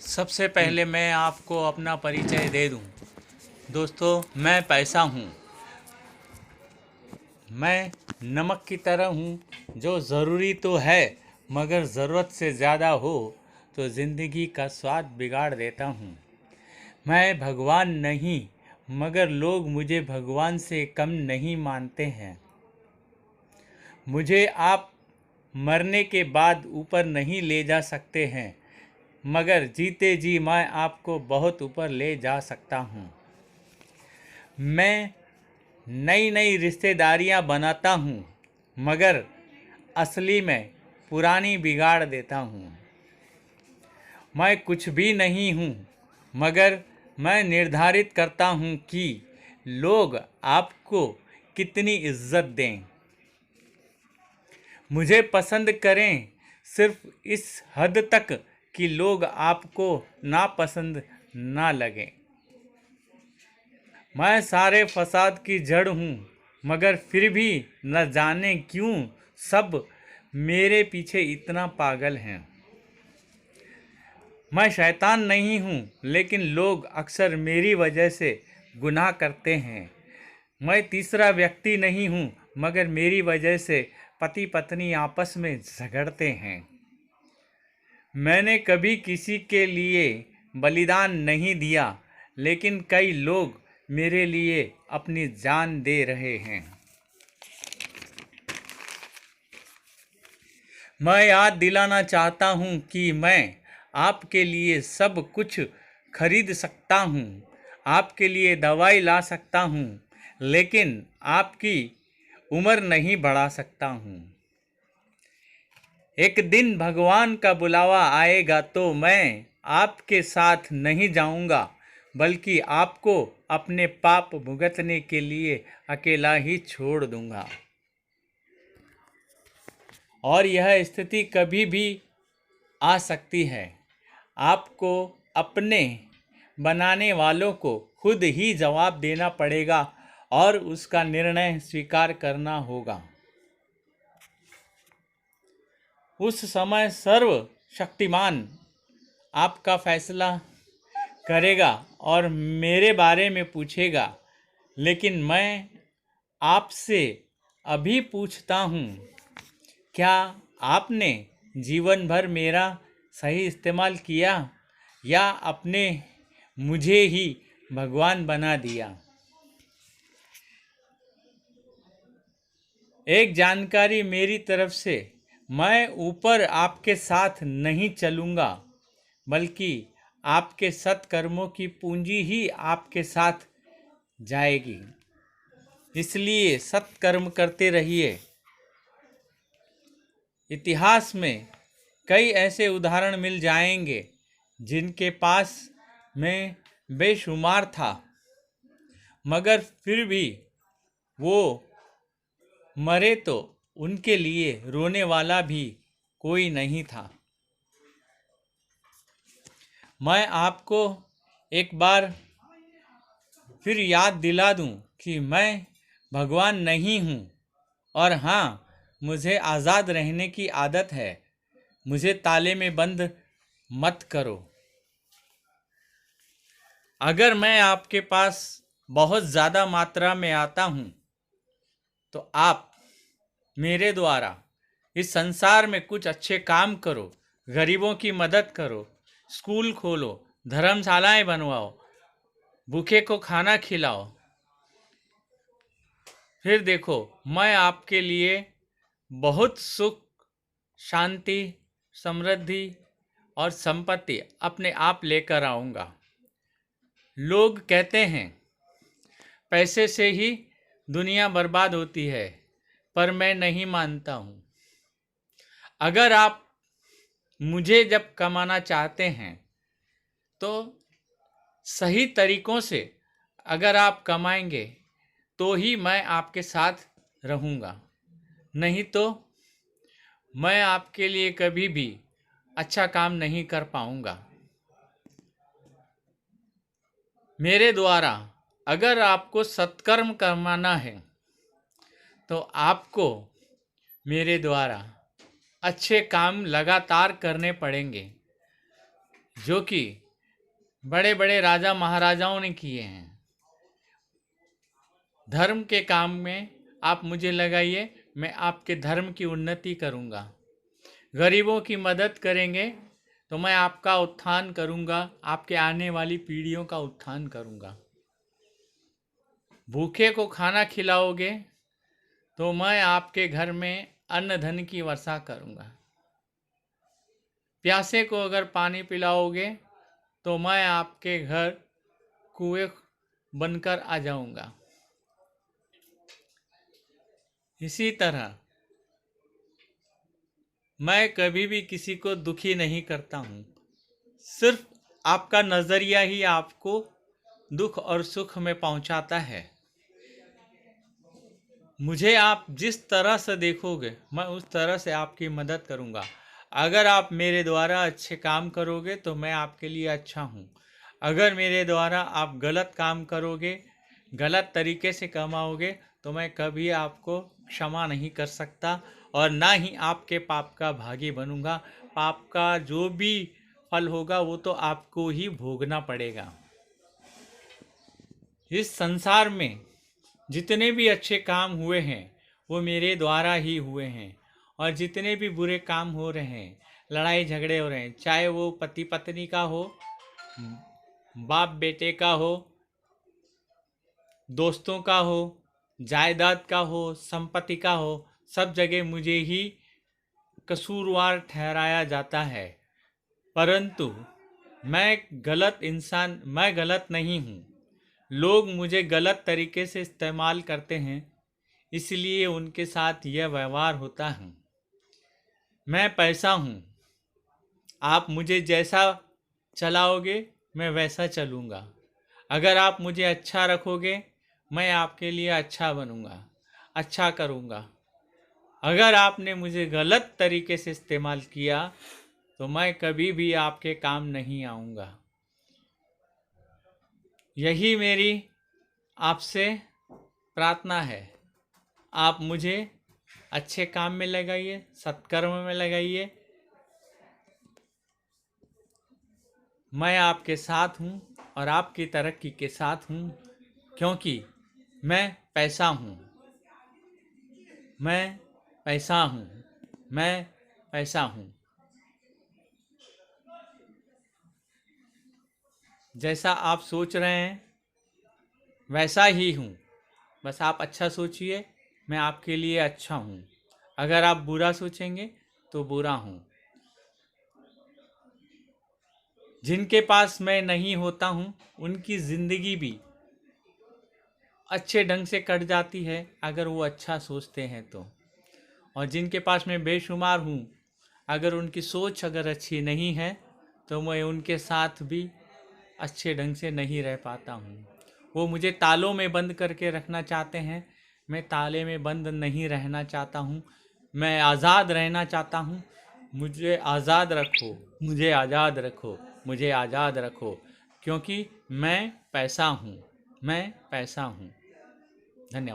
सबसे पहले मैं आपको अपना परिचय दे दूं। दोस्तों, मैं पैसा हूं। मैं नमक की तरह हूं, जो ज़रूरी तो है मगर ज़रूरत से ज़्यादा हो तो ज़िंदगी का स्वाद बिगाड़ देता हूं। मैं भगवान नहीं, मगर लोग मुझे भगवान से कम नहीं मानते हैं। मुझे आप मरने के बाद ऊपर नहीं ले जा सकते हैं, मगर जीते जी मैं आपको बहुत ऊपर ले जा सकता हूँ। मैं नई नई रिश्तेदारियाँ बनाता हूँ, मगर असली में पुरानी बिगाड़ देता हूँ। मैं कुछ भी नहीं हूँ, मगर मैं निर्धारित करता हूँ कि लोग आपको कितनी इज्जत दें। मुझे पसंद करें सिर्फ इस हद तक कि लोग आपको नापसंद ना लगें। मैं सारे फसाद की जड़ हूँ, मगर फिर भी न जाने क्यों सब मेरे पीछे इतना पागल हैं। मैं शैतान नहीं हूँ, लेकिन लोग अक्सर मेरी वजह से गुनाह करते हैं। मैं तीसरा व्यक्ति नहीं हूँ, मगर मेरी वजह से पति पत्नी आपस में झगड़ते हैं। मैंने कभी किसी के लिए बलिदान नहीं दिया, लेकिन कई लोग मेरे लिए अपनी जान दे रहे हैं। मैं याद दिलाना चाहता हूँ कि मैं आपके लिए सब कुछ खरीद सकता हूँ, आपके लिए दवाई ला सकता हूँ, लेकिन आपकी उम्र नहीं बढ़ा सकता हूँ। एक दिन भगवान का बुलावा आएगा तो मैं आपके साथ नहीं जाऊंगा, बल्कि आपको अपने पाप भुगतने के लिए अकेला ही छोड़ दूंगा। और यह स्थिति कभी भी आ सकती है। आपको अपने बनाने वालों को खुद ही जवाब देना पड़ेगा और उसका निर्णय स्वीकार करना होगा। उस समय सर्वशक्तिमान आपका फैसला करेगा और मेरे बारे में पूछेगा, लेकिन मैं आपसे अभी पूछता हूँ, क्या आपने जीवन भर मेरा सही इस्तेमाल किया या अपने मुझे ही भगवान बना दिया? एक जानकारी मेरी तरफ से, मैं ऊपर आपके साथ नहीं चलूँगा, बल्कि आपके सत्कर्मों की पूंजी ही आपके साथ जाएगी। इसलिए सत्कर्म करते रहिए। इतिहास में कई ऐसे उदाहरण मिल जाएंगे जिनके पास में बेशुमार था, मगर फिर भी वो मरे तो उनके लिए रोने वाला भी कोई नहीं था। मैं आपको एक बार फिर याद दिला दूं कि मैं भगवान नहीं हूँ, और हाँ, मुझे आज़ाद रहने की आदत है। मुझे ताले में बंद मत करो। अगर मैं आपके पास बहुत ज़्यादा मात्रा में आता हूँ तो आप मेरे द्वारा इस संसार में कुछ अच्छे काम करो, गरीबों की मदद करो, स्कूल खोलो, धर्मशालाएं बनवाओ, भूखे को खाना खिलाओ। फिर देखो, मैं आपके लिए बहुत सुख, शांति, समृद्धि और संपत्ति अपने आप लेकर आऊँगा। लोग कहते हैं पैसे से ही दुनिया बर्बाद होती है, पर मैं नहीं मानता हूँ। अगर आप मुझे जब कमाना चाहते हैं तो सही तरीकों से अगर आप कमाएंगे तो ही मैं आपके साथ रहूँगा, नहीं तो मैं आपके लिए कभी भी अच्छा काम नहीं कर पाऊँगा। मेरे द्वारा अगर आपको सत्कर्म करवाना है तो आपको मेरे द्वारा अच्छे काम लगातार करने पड़ेंगे। जो कि बड़े बड़े राजा महाराजाओं ने किए हैं। धर्म के काम में आप मुझे लगाइए, मैं आपके धर्म की उन्नति करूँगा। गरीबों की मदद करेंगे तो मैं आपका उत्थान करूँगा, आपके आने वाली पीढ़ियों का उत्थान करूँगा। भूखे को खाना खिलाओगे तो मैं आपके घर में अन्न धन की वर्षा करूँगा। प्यासे को अगर पानी पिलाओगे तो मैं आपके घर कुएं बनकर आ जाऊँगा। इसी तरह मैं कभी भी किसी को दुखी नहीं करता हूँ। सिर्फ आपका नज़रिया ही आपको दुख और सुख में पहुँचाता है। मुझे आप जिस तरह से देखोगे मैं उस तरह से आपकी मदद करूँगा। अगर आप मेरे द्वारा अच्छे काम करोगे तो मैं आपके लिए अच्छा हूँ। अगर मेरे द्वारा आप गलत काम करोगे, गलत तरीके से कमाओगे तो मैं कभी आपको क्षमा नहीं कर सकता और ना ही आपके पाप का भागी बनूंगा। पाप का जो भी फल होगा वो तो आपको ही भोगना पड़ेगा। इस संसार में जितने भी अच्छे काम हुए हैं वो मेरे द्वारा ही हुए हैं, और जितने भी बुरे काम हो रहे हैं, लड़ाई झगड़े हो रहे हैं, चाहे वो पति पत्नी का हो, बाप बेटे का हो, दोस्तों का हो, जायदाद का हो, संपत्ति का हो, सब जगह मुझे ही कसूरवार ठहराया जाता है। परंतु मैं गलत नहीं हूँ। लोग मुझे गलत तरीके से इस्तेमाल करते हैं, इसलिए उनके साथ यह व्यवहार होता है। मैं पैसा हूँ, आप मुझे जैसा चलाओगे मैं वैसा चलूँगा। अगर आप मुझे अच्छा रखोगे मैं आपके लिए अच्छा बनूँगा, अच्छा करूँगा। अगर आपने मुझे गलत तरीके से इस्तेमाल किया तो मैं कभी भी आपके काम नहीं आऊँगा। यही मेरी आपसे प्रार्थना है। आप मुझे अच्छे काम में लगाइए, सत्कर्म में लगाइए। मैं आपके साथ हूँ और आपकी तरक्की के साथ हूँ, क्योंकि मैं पैसा हूँ। मैं पैसा हूँ। मैं पैसा हूँ। जैसा आप सोच रहे हैं वैसा ही हूँ। बस आप अच्छा सोचिए, मैं आपके लिए अच्छा हूँ। अगर आप बुरा सोचेंगे तो बुरा हूँ। जिनके पास मैं नहीं होता हूँ उनकी ज़िंदगी भी अच्छे ढंग से कट जाती है अगर वो अच्छा सोचते हैं तो। और जिनके पास मैं बेशुमार हूँ, अगर उनकी सोच अगर अच्छी नहीं है तो मैं उनके साथ भी अच्छे ढंग से नहीं रह पाता हूँ। वो मुझे तालों में बंद करके रखना चाहते हैं, मैं ताले में बंद नहीं रहना चाहता हूँ। मैं आज़ाद रहना चाहता हूँ। मुझे आज़ाद रखो, मुझे आज़ाद रखो, मुझे आज़ाद रखो, क्योंकि मैं पैसा हूँ। मैं पैसा हूँ।